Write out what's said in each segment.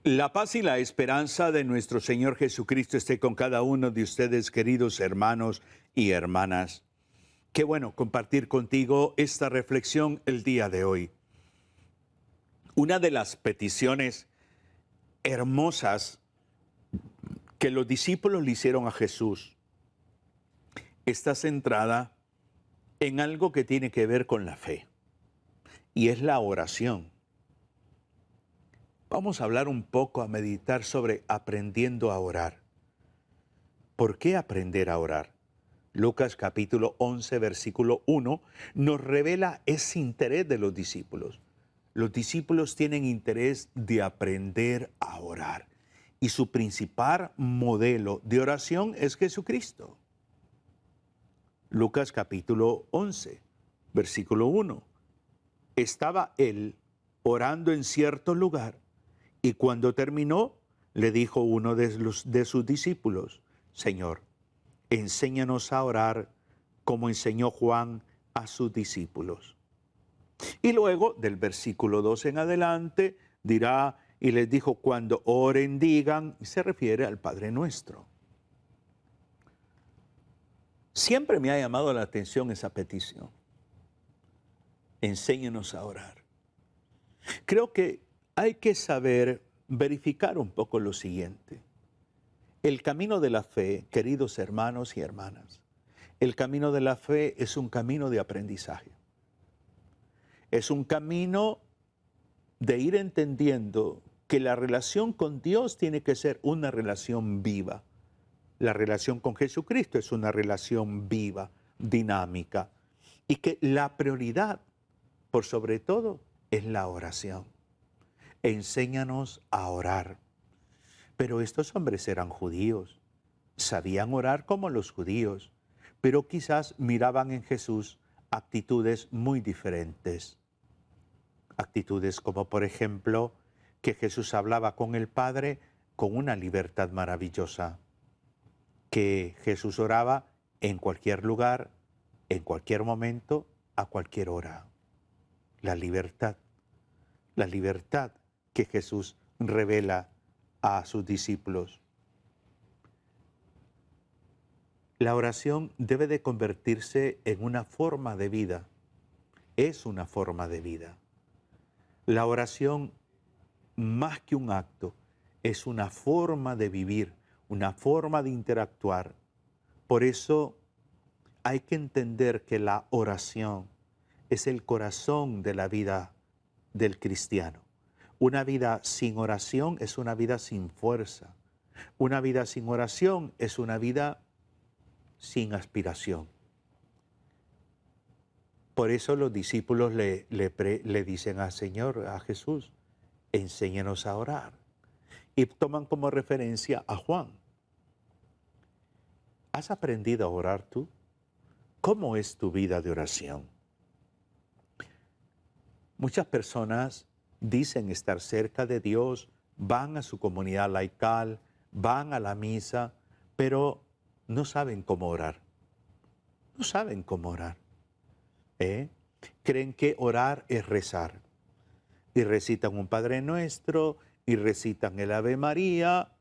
La paz y la esperanza de nuestro Señor Jesucristo esté con cada uno de ustedes, queridos hermanos y hermanas. Qué bueno compartir contigo esta reflexión el día de hoy. Una de las peticiones hermosas que los discípulos le hicieron a Jesús está centrada en algo que tiene que ver con la fe, y es la oración. Vamos a hablar un poco, a meditar sobre aprendiendo a orar. ¿Por qué aprender a orar? Lucas capítulo 11, versículo 1, nos revela ese interés de los discípulos. Los discípulos tienen interés de aprender a orar. Y su principal modelo de oración es Jesucristo. Lucas capítulo 11, versículo 1. Estaba él orando en cierto lugar, y cuando terminó, le dijo uno de sus discípulos: Señor, enséñanos a orar como enseñó Juan a sus discípulos. Y luego, del versículo 2 en adelante, dirá, y les dijo, cuando oren, digan, y se refiere al Padre Nuestro. Siempre me ha llamado la atención esa petición. Enséñanos a orar. Creo que hay que saber verificar un poco lo siguiente. El camino de la fe, queridos hermanos y hermanas, el camino de la fe es un camino de aprendizaje. Es un camino de ir entendiendo que la relación con Dios tiene que ser una relación viva. La relación con Jesucristo es una relación viva, dinámica, y que la prioridad, por sobre todo, es la oración. Enséñanos a orar. Pero estos hombres eran judíos, sabían orar como los judíos, pero quizás miraban en Jesús actitudes muy diferentes. Actitudes como, por ejemplo, que Jesús hablaba con el Padre con una libertad maravillosa, que Jesús oraba en cualquier lugar, en cualquier momento, a cualquier hora. La libertad que Jesús revela a sus discípulos. La oración debe de convertirse en una forma de vida. Es una forma de vida. La oración, más que un acto, es una forma de vivir, una forma de interactuar. Por eso hay que entender que la oración es el corazón de la vida del cristiano. Una vida sin oración es una vida sin fuerza. Una vida sin oración es una vida sin aspiración. Por eso los discípulos le dicen al Señor, a Jesús, enséñanos a orar. Y toman como referencia a Juan. ¿Has aprendido a orar tú? ¿Cómo es tu vida de oración? Muchas personas dicen estar cerca de Dios, van a su comunidad laical, van a la misa, pero no saben cómo orar. No saben cómo orar. Creen que orar es rezar. Y recitan un Padre Nuestro, y recitan el Ave María,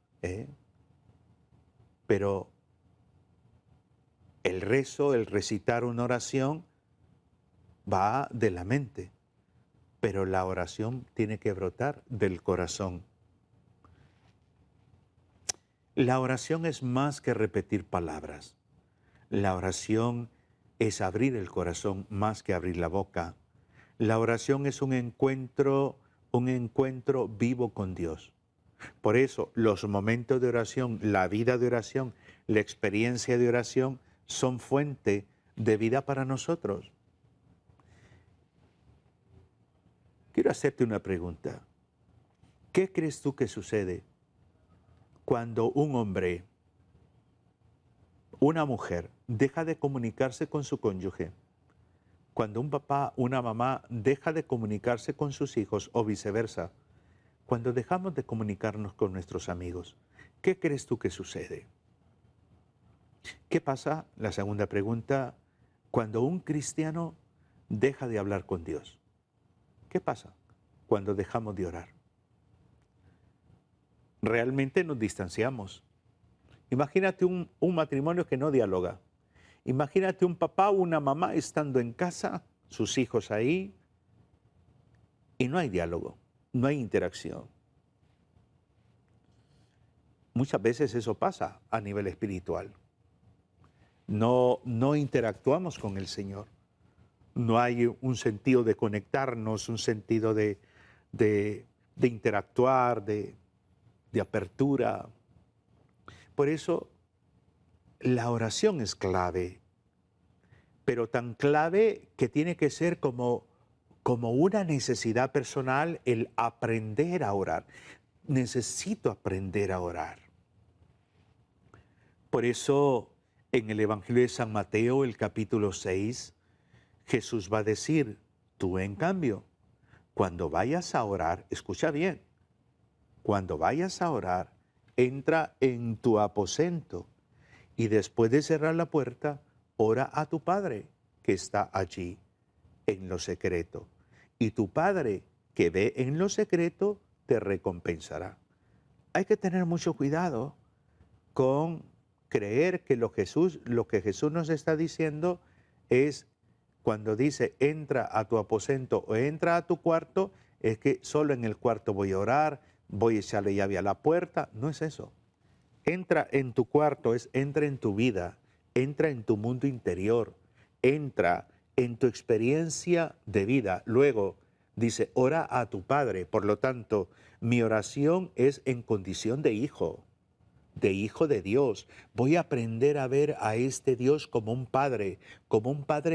pero el rezo, el recitar una oración, va de la mente. Pero la oración tiene que brotar del corazón. La oración es más que repetir palabras. La oración es abrir el corazón más que abrir la boca. La oración es un encuentro vivo con Dios. Por eso los momentos de oración, la vida de oración, la experiencia de oración son fuente de vida para nosotros. Quiero hacerte una pregunta. ¿Qué crees tú que sucede cuando un hombre, una mujer, deja de comunicarse con su cónyuge? Cuando un papá, una mamá deja de comunicarse con sus hijos o viceversa. Cuando dejamos de comunicarnos con nuestros amigos, ¿qué crees tú que sucede? ¿Qué pasa? La segunda pregunta, cuando un cristiano deja de hablar con Dios. ¿Qué pasa cuando dejamos de orar? realmente nos distanciamos. Imagínate un matrimonio que no dialoga. Imagínate un papá o una mamá estando en casa, sus hijos ahí, y no hay diálogo, no hay interacción. Muchas veces eso pasa a nivel espiritual. No interactuamos con el Señor. No hay un sentido de conectarnos, un sentido de interactuar, de apertura. Por eso la oración es clave, pero tan clave que tiene que ser como una necesidad personal el aprender a orar. Necesito aprender a orar. Por eso en el Evangelio de San Mateo, el capítulo 6, Jesús va a decir, tú en cambio, cuando vayas a orar, escucha bien, cuando vayas a orar, entra en tu aposento y después de cerrar la puerta, ora a tu Padre que está allí en lo secreto. Y tu Padre que ve en lo secreto te recompensará. Hay que tener mucho cuidado con creer que lo que Jesús nos está diciendo es cuando dice entra a tu aposento o entra a tu cuarto, es que solo en el cuarto voy a orar, voy a echarle llave a la puerta. No es eso. Entra en tu cuarto es entra en tu vida, entra en tu mundo interior, entra en tu experiencia de vida. Luego dice, ora a tu Padre. Por lo tanto, mi oración es en condición de hijo de Dios. Voy a aprender a ver a este Dios como un padre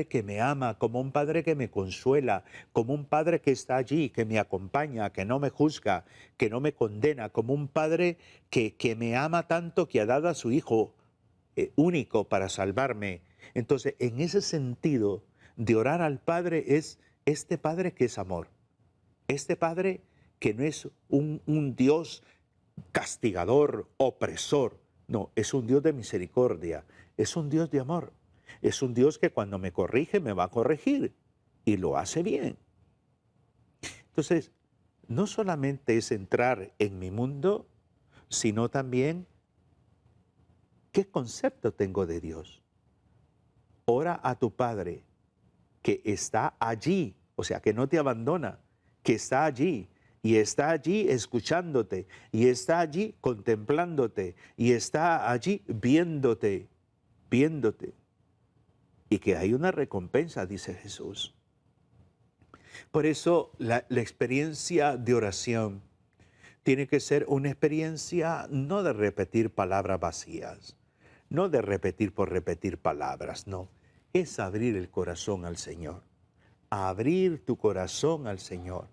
que me ama, como un padre que me consuela, como un padre que está allí, que me acompaña, que no me juzga, que no me condena, como un padre que me ama tanto que ha dado a su hijo único para salvarme. Entonces, en ese sentido de orar al Padre es este Padre que es amor, este Padre que no es un Dios castigador, opresor. No, es un Dios de misericordia, es un Dios de amor, es un Dios que cuando me corrige me va a corregir y lo hace bien. Entonces, no solamente es entrar en mi mundo, sino también qué concepto tengo de Dios. Ora a tu Padre que está allí, o sea, que no te abandona, que está allí. Y está allí escuchándote, y está allí contemplándote, y está allí viéndote. Y que hay una recompensa, dice Jesús. Por eso la experiencia de oración tiene que ser una experiencia no de repetir palabras vacías, no de repetir por repetir palabras, no. Es abrir el corazón al Señor, abrir tu corazón al Señor.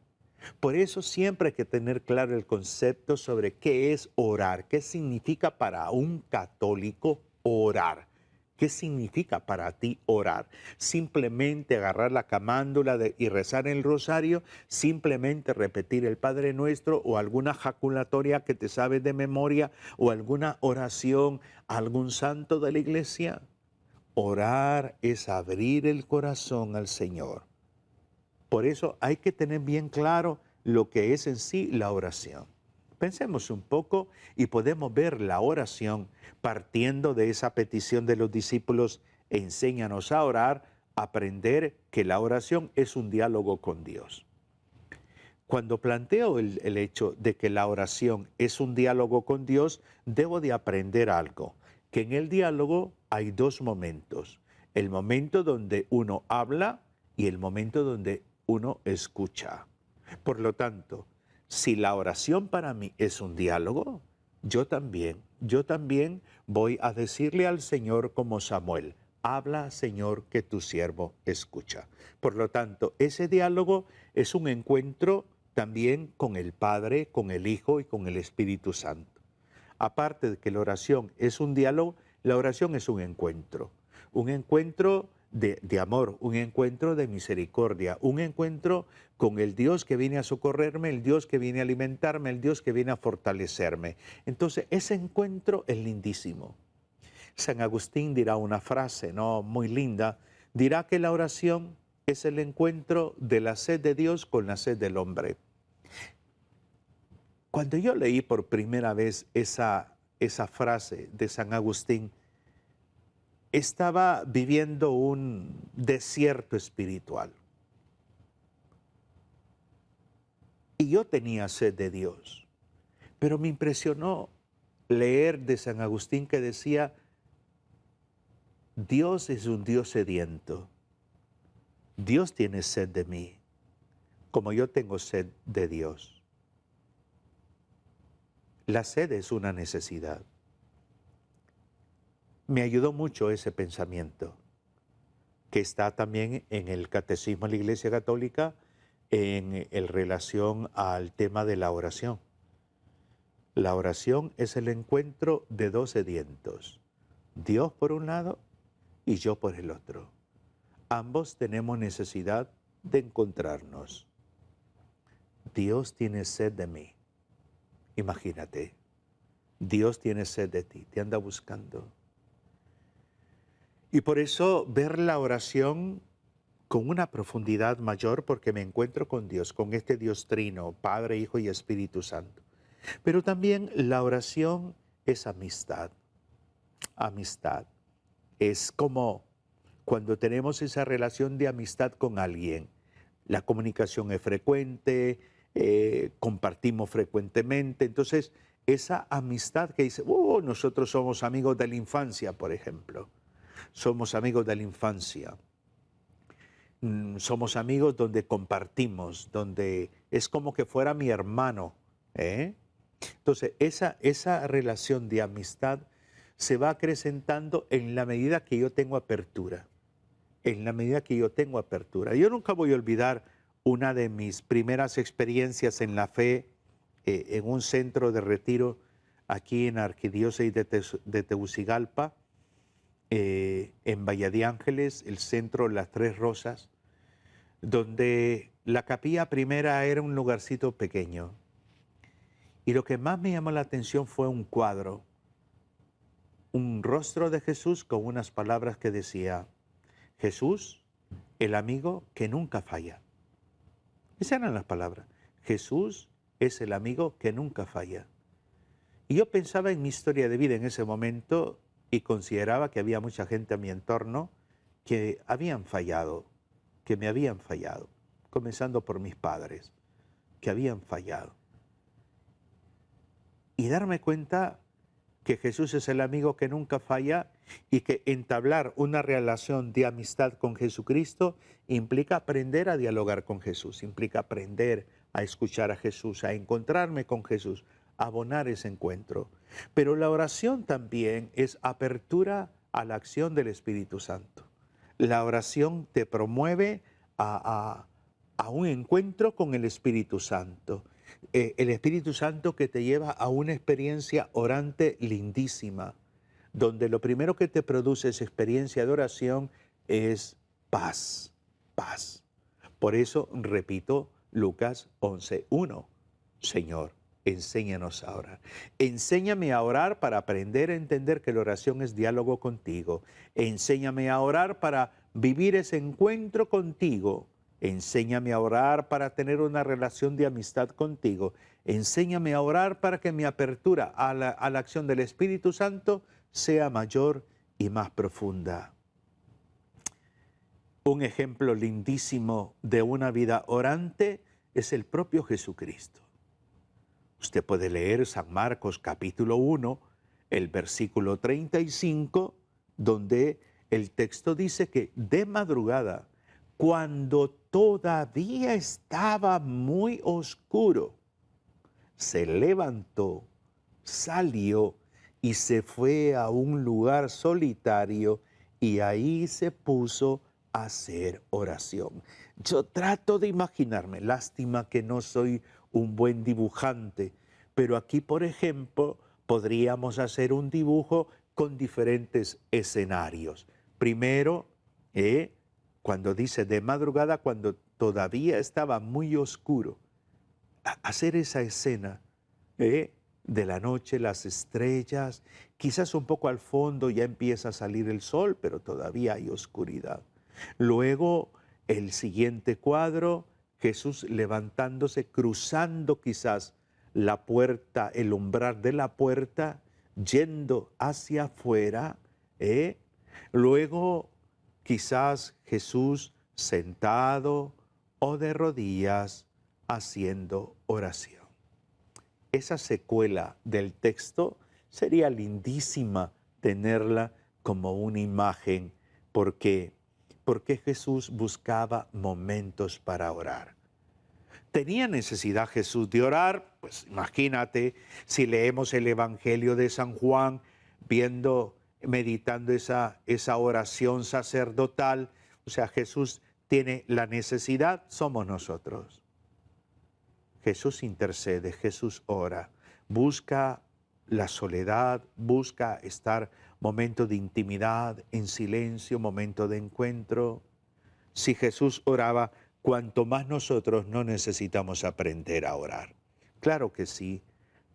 Por eso siempre hay que tener claro el concepto sobre qué es orar, qué significa para un católico orar. ¿Qué significa para ti orar? Simplemente agarrar la camándula y rezar el rosario, simplemente repetir el Padre Nuestro o alguna jaculatoria que te sabes de memoria o alguna oración a algún santo de la iglesia. Orar es abrir el corazón al Señor. Por eso hay que tener bien claro lo que es en sí la oración. Pensemos un poco y podemos ver la oración partiendo de esa petición de los discípulos, enséñanos a orar, aprender que la oración es un diálogo con Dios. Cuando planteo el hecho de que la oración es un diálogo con Dios, debo de aprender algo, que en el diálogo hay dos momentos, el momento donde uno habla y el momento donde uno escucha. Por lo tanto, si la oración para mí es un diálogo, yo también voy a decirle al Señor como Samuel, habla, Señor, que tu siervo escucha. Por lo tanto, ese diálogo es un encuentro también con el Padre, con el Hijo y con el Espíritu Santo. Aparte de que la oración es un diálogo, la oración es un encuentro de amor, un encuentro de misericordia, un encuentro con el Dios que viene a socorrerme, el Dios que viene a alimentarme, el Dios que viene a fortalecerme. Entonces, ese encuentro es lindísimo. San Agustín dirá una frase, ¿no?, muy linda, dirá que la oración es el encuentro de la sed de Dios con la sed del hombre. Cuando yo leí por primera vez esa frase de San Agustín, estaba viviendo un desierto espiritual. Y yo tenía sed de Dios. Pero me impresionó leer de San Agustín que decía, Dios es un Dios sediento. Dios tiene sed de mí, como yo tengo sed de Dios. La sed es una necesidad. Me ayudó mucho ese pensamiento, que está también en el Catecismo de la Iglesia Católica en relación al tema de la oración. La oración es el encuentro de dos sedientos, Dios por un lado y yo por el otro. Ambos tenemos necesidad de encontrarnos. Dios tiene sed de mí. Imagínate, Dios tiene sed de ti, te anda buscando. Y por eso ver la oración con una profundidad mayor, porque me encuentro con Dios, con este Dios trino, Padre, Hijo y Espíritu Santo. Pero también la oración es amistad. Amistad. Es como cuando tenemos esa relación de amistad con alguien. La comunicación es frecuente, compartimos frecuentemente. Entonces, esa amistad que dice, nosotros somos amigos de la infancia, por ejemplo. Somos amigos de la infancia. Somos amigos donde compartimos, donde es como que fuera mi hermano. Entonces, esa relación de amistad se va acrecentando en la medida que yo tengo apertura. En la medida que yo tengo apertura. Yo nunca voy a olvidar una de mis primeras experiencias en la fe en un centro de retiro aquí en la Arquidiócesis de Tegucigalpa, en Valle de Ángeles, el centro Las Tres Rosas, donde la capilla primera era un lugarcito pequeño. Y lo que más me llamó la atención fue un cuadro, un rostro de Jesús con unas palabras que decía, Jesús, el amigo que nunca falla. Esas eran las palabras. Jesús es el amigo que nunca falla. Y yo pensaba en mi historia de vida en ese momento y consideraba que había mucha gente a mi entorno que habían fallado, que me habían fallado, comenzando por mis padres, que habían fallado. Y darme cuenta que Jesús es el amigo que nunca falla y que entablar una relación de amistad con Jesucristo implica aprender a dialogar con Jesús, implica aprender a escuchar a Jesús, a encontrarme con Jesús, a abonar ese encuentro. Pero la oración también es apertura a la acción del Espíritu Santo. La oración te promueve a un encuentro con el Espíritu Santo. El Espíritu Santo que te lleva a una experiencia orante lindísima, donde lo primero que te produce esa experiencia de oración es paz, paz. Por eso repito Lucas 11:1. Señor, enséñanos a orar. Enséñame a orar para aprender a entender que la oración es diálogo contigo. Enséñame a orar para vivir ese encuentro contigo. Enséñame a orar para tener una relación de amistad contigo. Enséñame a orar para que mi apertura a la acción del Espíritu Santo sea mayor y más profunda. Un ejemplo lindísimo de una vida orante es el propio Jesucristo. Usted puede leer San Marcos capítulo 1, el versículo 35, donde el texto dice que de madrugada, cuando todavía estaba muy oscuro, se levantó, salió y se fue a un lugar solitario y ahí se puso a hacer oración. Yo trato de imaginarme, lástima que no soy un buen dibujante, pero aquí, por ejemplo, podríamos hacer un dibujo con diferentes escenarios. Primero, cuando dice de madrugada, cuando todavía estaba muy oscuro, hacer esa escena de la noche, las estrellas, quizás un poco al fondo ya empieza a salir el sol, pero todavía hay oscuridad. Luego, el siguiente cuadro, Jesús levantándose, cruzando quizás la puerta, el umbral de la puerta, yendo hacia afuera, ¿eh? Luego quizás Jesús sentado o de rodillas haciendo oración. Esa secuela del texto sería lindísima tenerla como una imagen, porque Jesús buscaba momentos para orar. ¿Tenía necesidad Jesús de orar? Pues imagínate, si leemos el Evangelio de San Juan, meditando esa oración sacerdotal, o sea, Jesús tiene la necesidad, somos nosotros. Jesús intercede, Jesús ora, busca la soledad, busca estar momento de intimidad, en silencio, momento de encuentro. Si Jesús oraba, cuanto más nosotros no necesitamos aprender a orar. Claro que sí,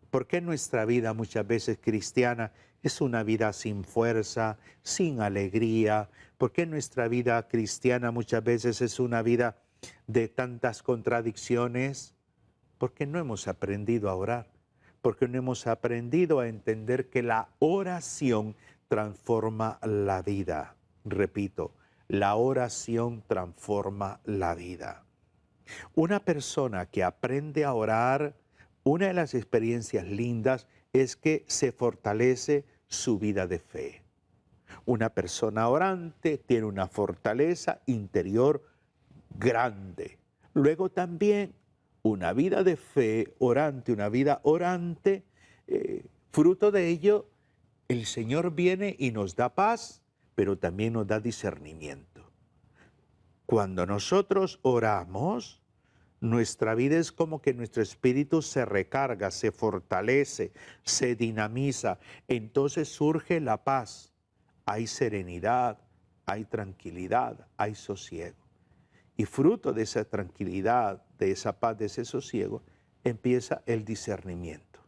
porque nuestra vida muchas veces cristiana es una vida sin fuerza, sin alegría, porque nuestra vida cristiana muchas veces es una vida de tantas contradicciones, porque no hemos aprendido a orar, porque no hemos aprendido a entender que la oración transforma la vida. Repito, la oración transforma la vida. Una persona que aprende a orar, una de las experiencias lindas es que se fortalece su vida de fe. Una persona orante tiene una fortaleza interior grande. Luego también una vida de fe orante, una vida orante, fruto de ello, el Señor viene y nos da paz, pero también nos da discernimiento. Cuando nosotros oramos, nuestra vida es como que nuestro espíritu se recarga, se fortalece, se dinamiza. Entonces surge la paz. Hay serenidad, hay tranquilidad, hay sosiego. Y fruto de esa tranquilidad, de esa paz, de ese sosiego, empieza el discernimiento.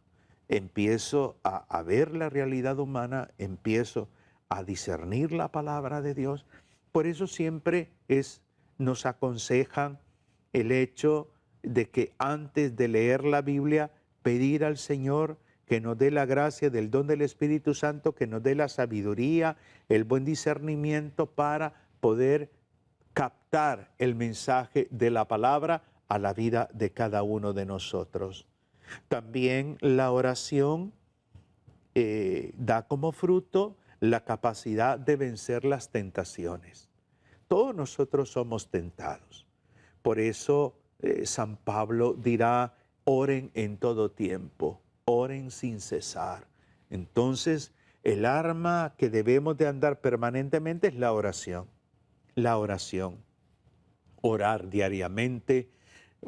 Empiezo a ver la realidad humana, empiezo a discernir la palabra de Dios. Por eso siempre nos aconsejan el hecho de que antes de leer la Biblia, pedir al Señor que nos dé la gracia del don del Espíritu Santo, que nos dé la sabiduría, el buen discernimiento para poder captar el mensaje de la palabra a la vida de cada uno de nosotros. También la oración da como fruto la capacidad de vencer las tentaciones. Todos nosotros somos tentados. Por eso San Pablo dirá, oren en todo tiempo, oren sin cesar. Entonces, el arma que debemos de andar permanentemente es la oración. La oración. Orar diariamente,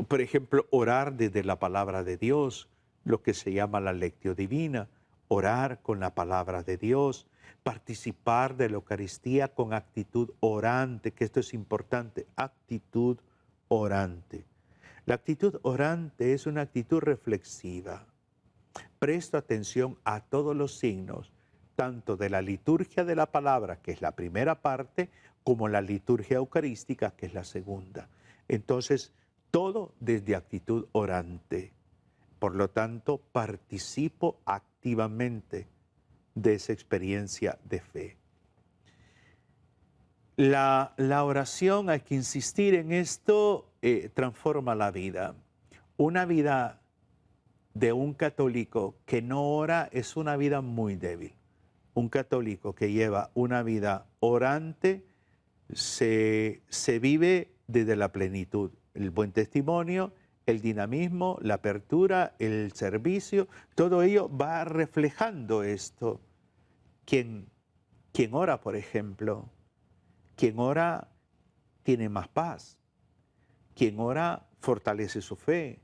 por ejemplo, orar desde la palabra de Dios, lo que se llama la lectio divina, orar con la palabra de Dios, participar de la Eucaristía con actitud orante, que esto es importante, actitud orante. La actitud orante es una actitud reflexiva. Presto atención a todos los signos, tanto de la liturgia de la palabra, que es la primera parte, como la liturgia eucarística, que es la segunda. Entonces, todo desde actitud orante. Por lo tanto, participo activamente de esa experiencia de fe. La oración, hay que insistir en esto, transforma la vida. Una vida de un católico que no ora es una vida muy débil. Un católico que lleva una vida orante se vive desde la plenitud. El buen testimonio, el dinamismo, la apertura, el servicio, todo ello va reflejando esto. Quien ora, por ejemplo, quien ora tiene más paz. Quien ora fortalece su fe.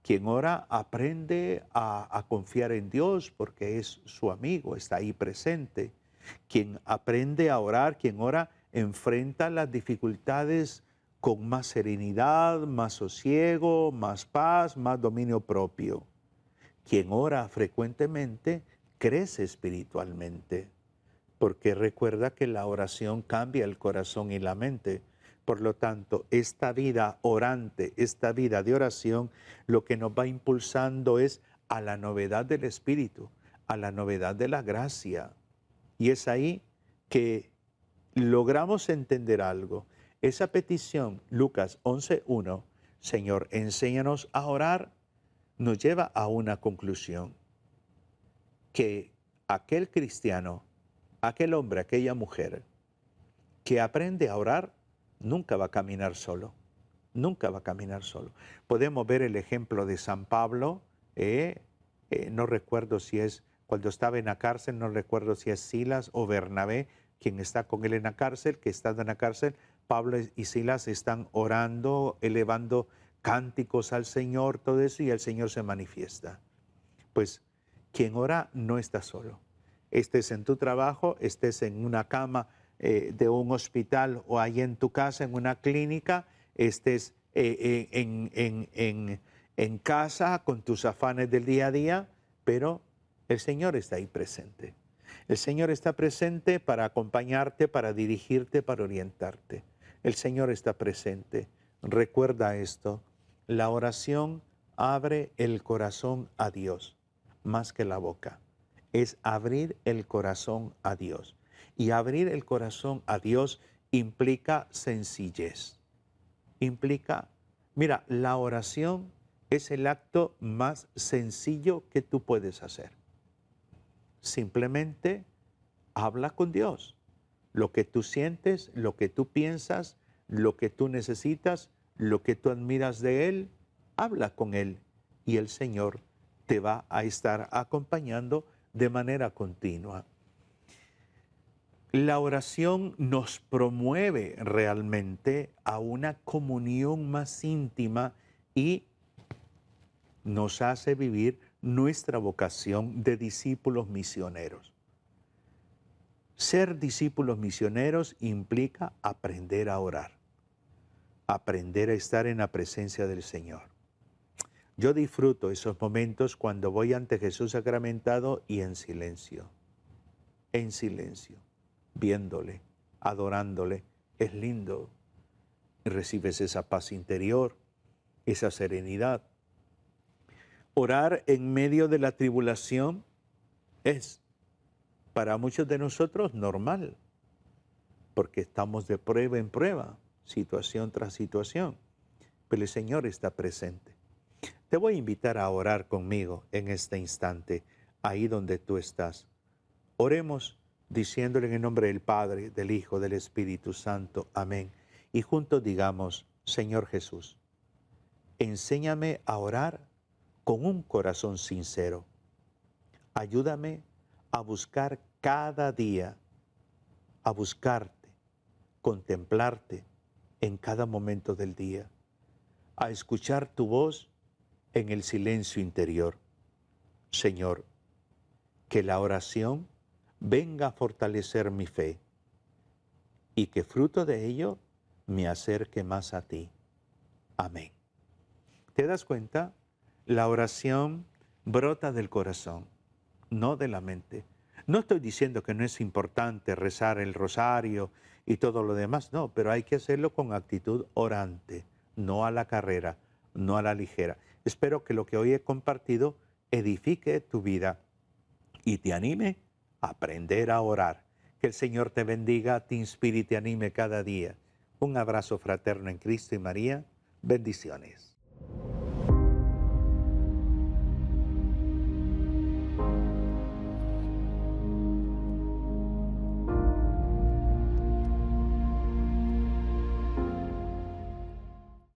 Quien ora aprende a confiar en Dios porque es su amigo, está ahí presente. Quien aprende a orar, quien ora, enfrenta las dificultades con más serenidad, más sosiego, más paz, más dominio propio. Quien ora frecuentemente crece espiritualmente, porque recuerda que la oración cambia el corazón y la mente. Por lo tanto, esta vida orante, esta vida de oración, lo que nos va impulsando es a la novedad del Espíritu, a la novedad de la gracia. Y es ahí que logramos entender algo. Esa petición, Lucas 11:1, Señor, enséñanos a orar, nos lleva a una conclusión, que aquel cristiano, aquel hombre, aquella mujer que aprende a orar, nunca va a caminar solo, nunca va a caminar solo. Podemos ver el ejemplo de San Pablo, no recuerdo si es cuando estaba en la cárcel, no recuerdo si es Silas o Bernabé, quien está con él en la cárcel, que estando en la cárcel, Pablo y Silas están orando, elevando cánticos al Señor, todo eso, y el Señor se manifiesta. Pues quien ora no está solo. Estés en tu trabajo, estés en una cama de un hospital o ahí en tu casa, en una clínica, estés en casa con tus afanes del día a día, pero el Señor está ahí presente. El Señor está presente para acompañarte, para dirigirte, para orientarte. El Señor está presente. Recuerda esto, la oración abre el corazón a Dios, más que la boca. Es abrir el corazón a Dios. Y abrir el corazón a Dios implica sencillez. Mira, la oración es el acto más sencillo que tú puedes hacer. Simplemente habla con Dios. Lo que tú sientes, lo que tú piensas, lo que tú necesitas, lo que tú admiras de Él, habla con Él y el Señor te va a estar acompañando de manera continua. La oración nos promueve realmente a una comunión más íntima y nos hace vivir nuestra vocación de discípulos misioneros. Ser discípulos misioneros implica aprender a orar, aprender a estar en la presencia del Señor. Yo disfruto esos momentos cuando voy ante Jesús sacramentado y en silencio, viéndole, adorándole. Es lindo. Recibes esa paz interior, esa serenidad. Orar en medio de la tribulación es para muchos de nosotros normal, porque estamos de prueba en prueba, situación tras situación, pero el Señor está presente. Te voy a invitar a orar conmigo en este instante, ahí donde tú estás. Oremos diciéndole en el nombre del Padre, del Hijo, del Espíritu Santo. Amén. Y juntos digamos, Señor Jesús, enséñame a orar con un corazón sincero. Ayúdame a buscar cada día, a buscarte, contemplarte en cada momento del día, a escuchar tu voz en el silencio interior. Señor, que la oración venga a fortalecer mi fe y que fruto de ello me acerque más a ti. Amén. ¿Te das cuenta? La oración brota del corazón, no de la mente. No estoy diciendo que no es importante rezar el rosario y todo lo demás, no, pero hay que hacerlo con actitud orante, no a la carrera, no a la ligera. Espero que lo que hoy he compartido edifique tu vida y te anime a aprender a orar. Que el Señor te bendiga, te inspire y te anime cada día. Un abrazo fraterno en Cristo y María. Bendiciones.